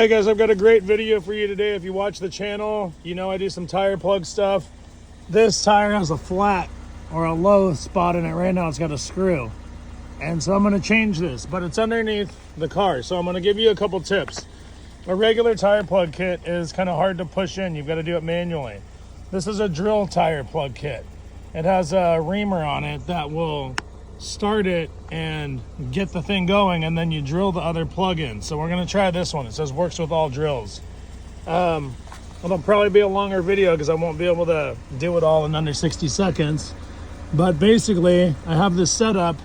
Hey guys, I've got a great video for you today. If you watch the channel, you know I do some tire plug stuff. This tire has a flat or a low spot in it. Right now it's got a screw. And so I'm going to change this, but it's underneath the car. So I'm going to give you a couple tips. A regular tire plug kit is kind of hard to push in. You've got to do it manually. This is a drill tire plug kit. It has a reamer on it that will start it and get the thing going, and then you drill the other plug in. So we're going to try this one. It says works with all drills. It'll probably be a longer video because I won't be able to do it all in under 60 seconds. But basically, I have this setup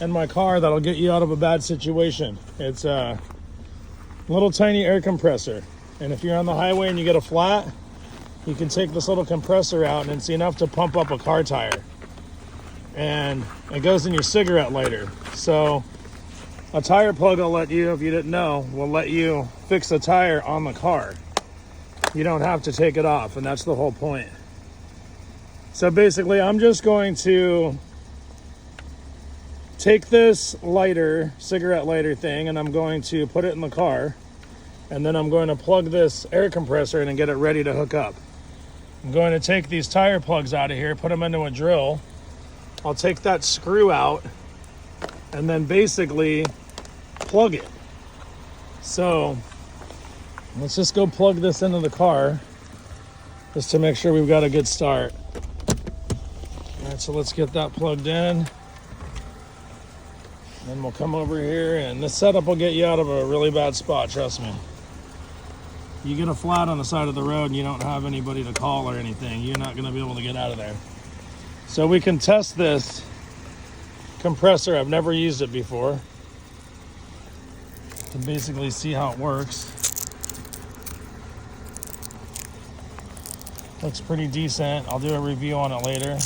in my car that'll get you out of a bad situation. It's a little tiny air compressor. And if you're on the highway and you get a flat, you can take this little compressor out and it's enough to pump up a car tire. And it goes in your cigarette lighter. So a tire plug will let you, if you didn't know, will let you fix the tire on the car. You don't have to take it off, and that's the whole point. So basically, I'm just going to take this lighter, cigarette lighter thing, and I'm going to put it in the car, and then I'm going to plug this air compressor in and get it ready to hook up. I'm going to take these tire plugs out of here, put them into a drill. I'll take that screw out and then basically plug it. So let's just go plug this into the car just to make sure we've got a good start. All right, so let's get that plugged in. Then we'll come over here, and this setup will get you out of a really bad spot, trust me. You get a flat on the side of the road and you don't have anybody to call or anything, you're not gonna be able to get out of there. So we can test this compressor. I've never used it before. To basically see how it works. Looks pretty decent. I'll do a review on it later.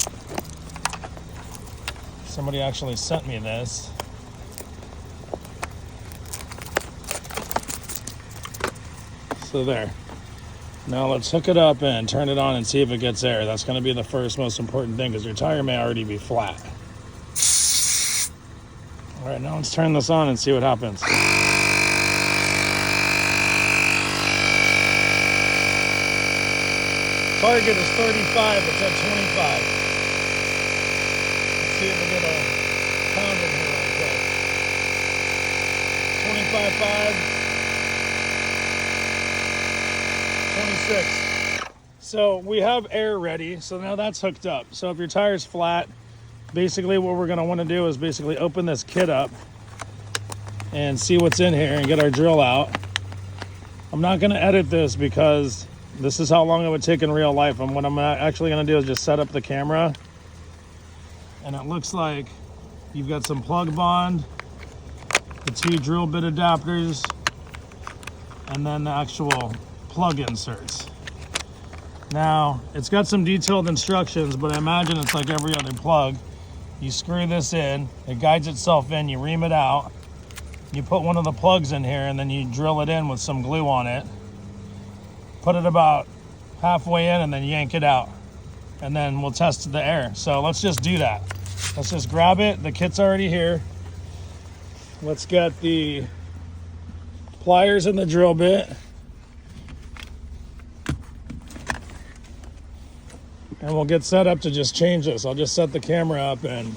Somebody actually sent me this. So there. Now let's hook it up and turn it on and see if it gets air. That's going to be the first most important thing because your tire may already be flat. All right, now let's turn this on and see what happens. Target is 35, it's at 25. Let's see if we get a pound in here real quick. 25.5. 26. So we have air ready, so now that's hooked up. So if your tire's flat, basically what we're gonna wanna do is basically open this kit up and see what's in here and get our drill out. I'm not gonna edit this because this is how long it would take in real life. And what I'm actually gonna do is just set up the camera. And it looks like you've got some plug bond, the 2 drill bit adapters, and then the actual plug inserts. Now, it's got some detailed instructions, but I imagine it's like every other plug. You screw this in, it guides itself in, you ream it out, you put one of the plugs in here, and then you drill it in with some glue on it, put it about halfway in, and then yank it out. And then we'll test the air. So let's just do that. Let's just grab it, the kit's already here. Let's get the pliers and the drill bit. And we'll get set up to just change this. I'll just set the camera up and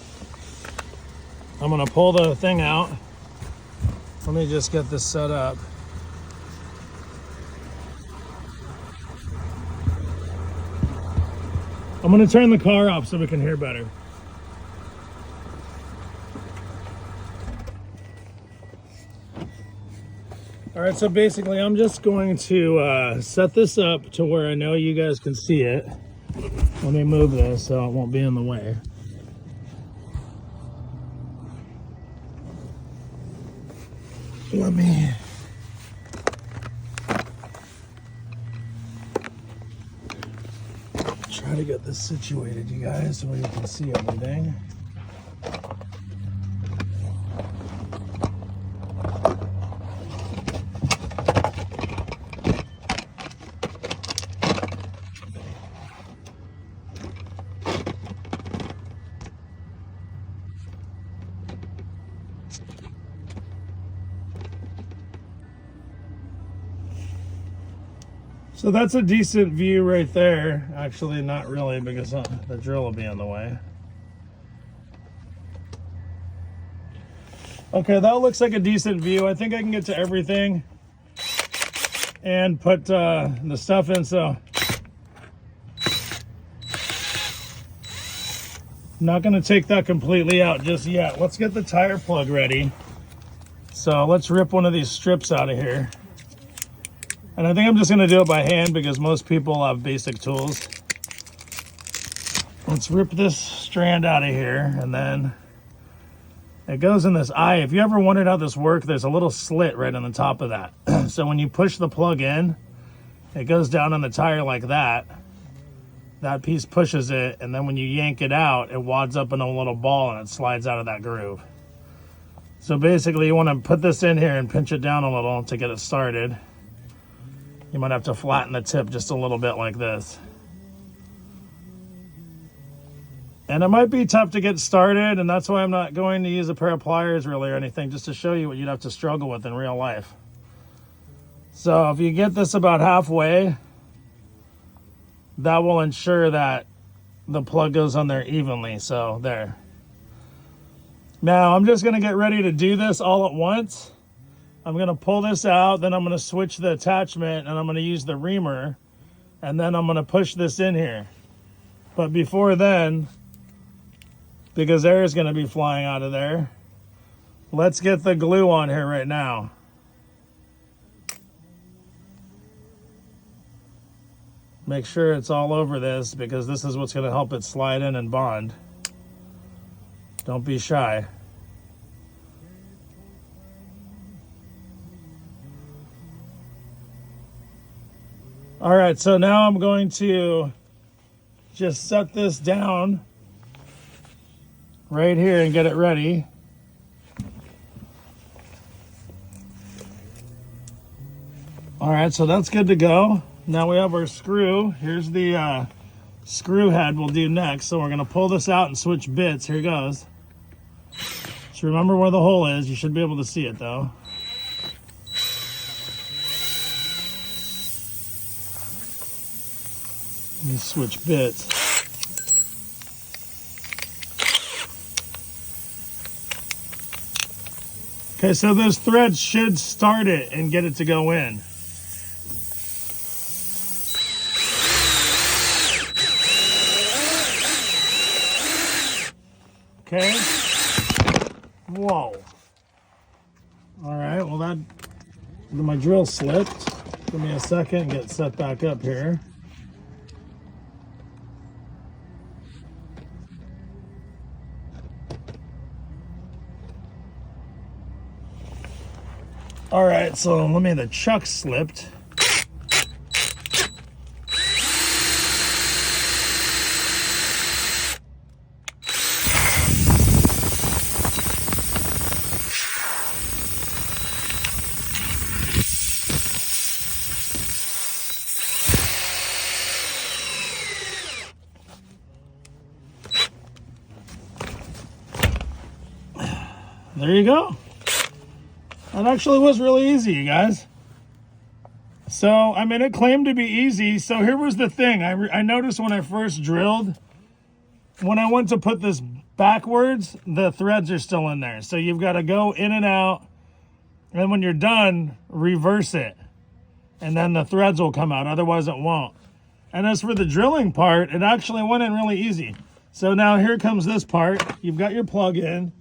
I'm gonna pull the thing out. Let me just get this set up. I'm gonna turn the car off so we can hear better. All right, so basically I'm just going to set this up to where I know you guys can see it. Let me move this so it won't be in the way. Let me try to get this situated, you guys, so you can see everything. So that's a decent view right there. Actually, not really, because the drill will be in the way. Okay, that looks like a decent view. I think I can get to everything and put the stuff in, so I'm not gonna take that completely out just yet. Let's get the tire plug ready. So let's rip one of these strips out of here. And I think I'm just gonna do it by hand because most people have basic tools. Let's rip this strand out of here, and then it goes in this eye. If you ever wondered how this works, there's a little slit right on the top of that. So when you push the plug in, it goes down on the tire like that. That piece pushes it, and then when you yank it out, it wads up in a little ball and it slides out of that groove. So basically you want to put this in here and pinch it down a little to get it started. You might have to flatten the tip just a little bit like this. And it might be tough to get started, and that's why I'm not going to use a pair of pliers really or anything, just to show you what you'd have to struggle with in real life. So if you get this about halfway, that will ensure that the plug goes on there evenly. So there. Now I'm just gonna get ready to do this all at once. I'm gonna pull this out, then I'm gonna switch the attachment, and I'm gonna use the reamer, and then I'm gonna push this in here. But before then, because air is gonna be flying out of there, let's get the glue on here right now. Make sure it's all over this, because this is what's going to help it slide in and bond. Don't be shy. All right, so now I'm going to just set this down right here and get it ready. All right, so that's good to go. Now we have our screw. Here's the screw head we'll do next. So we're gonna pull this out and switch bits. Here goes. Just remember where the hole is. You should be able to see it though. Let me switch bits. Okay, so those threads should start it and get it to go in. Okay. Whoa. All right, well my drill slipped. Give me a second and get set back up here. All right, so the chuck slipped. There you go. That actually was really easy, you guys. So, I mean, it claimed to be easy. So here was the thing. I noticed when I first drilled, when I went to put this backwards, the threads are still in there. So you've got to go in and out. And when you're done, reverse it. And then the threads will come out. Otherwise, it won't. And as for the drilling part, it actually went in really easy. So now here comes this part. You've got your plug in.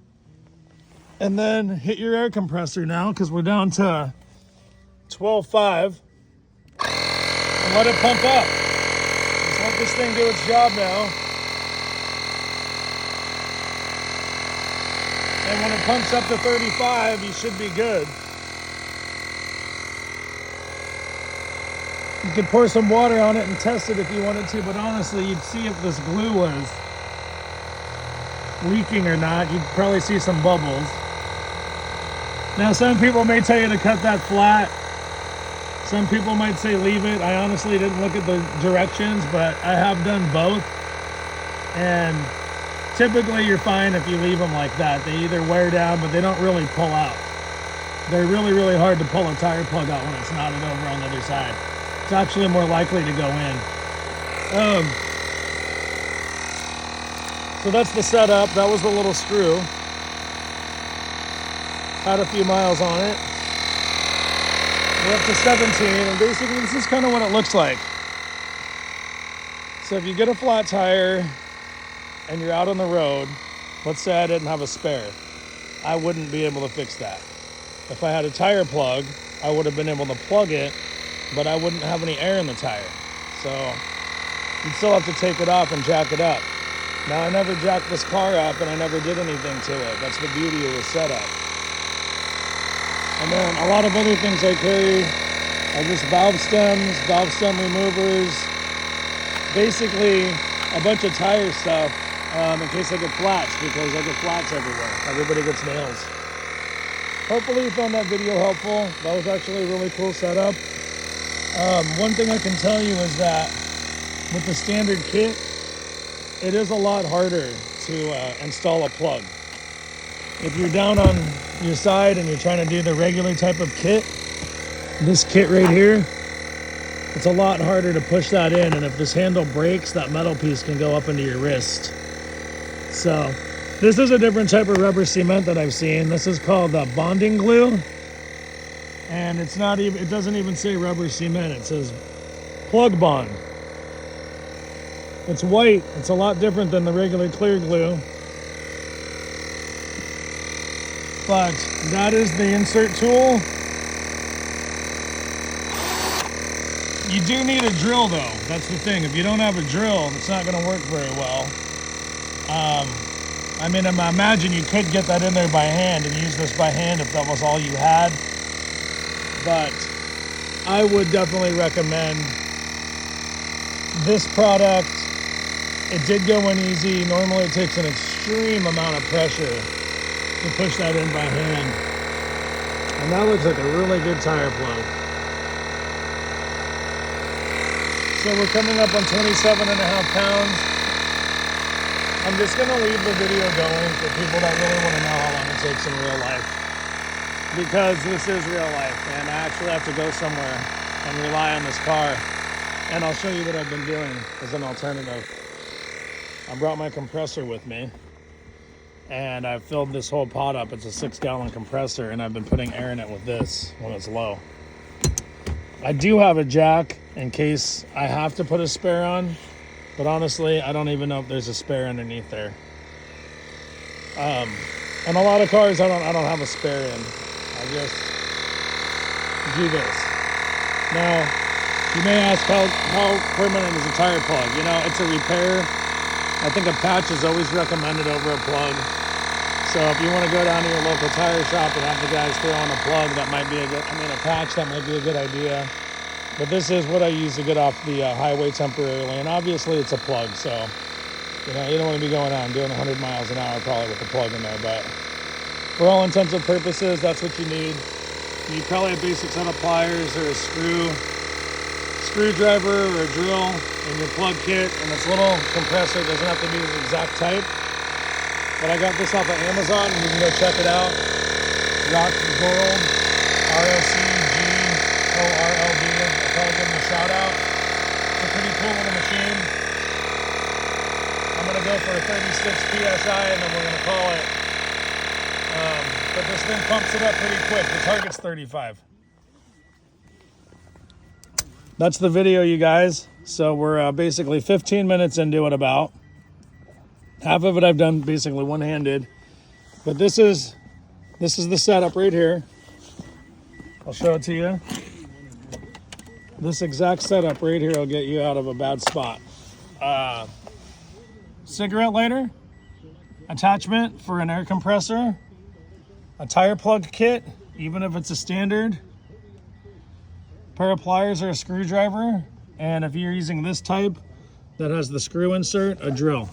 And then hit your air compressor now, because we're down to 12.5. And let it pump up. Just let this thing do its job now. And when it pumps up to 35, you should be good. You could pour some water on it and test it if you wanted to, but honestly, you'd see if this glue was leaking or not. You'd probably see some bubbles. Now, some people may tell you to cut that flat. Some people might say leave it. I honestly didn't look at the directions, but I have done both. And typically you're fine if you leave them like that. They either wear down, but they don't really pull out. They're really, really hard to pull a tire plug out when it's knotted over on the other side. It's actually more likely to go in. So that's the setup. That was the little screw. Had a few miles on it. We're up to 17, and basically this is kind of what it looks like. So if you get a flat tire and you're out on the road, let's say I didn't have a spare, I wouldn't be able to fix that. If I had a tire plug, I would have been able to plug it, but I wouldn't have any air in the tire. So you'd still have to take it off and jack it up. Now, I never jacked this car up and I never did anything to it. That's the beauty of the setup. And then a lot of other things I carry are just valve stems, valve stem removers, basically a bunch of tire stuff in case I get flats, because I get flats everywhere. Everybody gets nails. Hopefully you found that video helpful. That was actually a really cool setup. One thing I can tell you is that with the standard kit, it is a lot harder to install a plug. If you're down on your side and you're trying to do the regular type of kit, this kit right here, it's a lot harder to push that in, and if this handle breaks, that metal piece can go up into your wrist. So this is a different type of rubber cement that I've seen. This is called bonding glue, and it's not even, it doesn't even say rubber cement, it says plug bond. It's white. It's a lot different than the regular clear glue. But that is the insert tool. You do need a drill though. That's the thing. If you don't have a drill, it's not going to work very well. I mean, I imagine you could get that in there by hand and use this by hand if that was all you had. But I would definitely recommend this product. It did go in easy. Normally it takes an extreme amount of pressure to push that in by hand. And that looks like a really good tire plug. So we're coming up on 27.5 pounds. I'm just gonna leave the video going for people that really wanna know how long it takes in real life. Because this is real life, and I actually have to go somewhere and rely on this car. And I'll show you what I've been doing as an alternative. I brought my compressor with me, and I've filled this whole pot up. It's a 6-gallon compressor, and I've been putting air in it with this when it's low. I do have a jack in case I have to put a spare on, but honestly, I don't even know if there's a spare underneath there. And a lot of cars I don't have a spare in. I just do this. Now, you may ask how permanent is a tire plug? You know, it's a repair. I think a patch is always recommended over a plug. So if you want to go down to your local tire shop and have the guys throw on a plug, that might be a patch, that might be a good idea. But this is what I use to get off the highway temporarily. And obviously it's a plug, so you don't want to be going out and doing 100 miles an hour probably with the plug in there. But for all intents and purposes, that's what you need. You probably have a basic set of pliers or a screwdriver or a drill in your plug kit, and this little compressor doesn't have to be the exact type. But I got this off of Amazon, and you can go check it out. Rock Gold, ROCGORLD. I'll probably give them a shout out. It's a pretty cool little machine. I'm gonna go for a 36 PSI, and then we're gonna call it. But this thing pumps it up pretty quick. The target's 35. That's the video, you guys. So we're basically 15 minutes into it about. Half of it I've done basically one-handed. But this is the setup right here. I'll show it to you. This exact setup right here will get you out of a bad spot. Cigarette lighter, attachment for an air compressor, a tire plug kit, even if it's a standard, pair of pliers or a screwdriver, and if you're using this type that has the screw insert, a drill.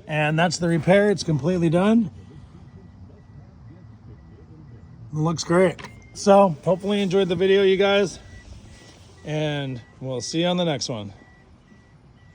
And that's the repair. It's completely done. It looks great. So hopefully you enjoyed the video, you guys, and we'll see you on the next one.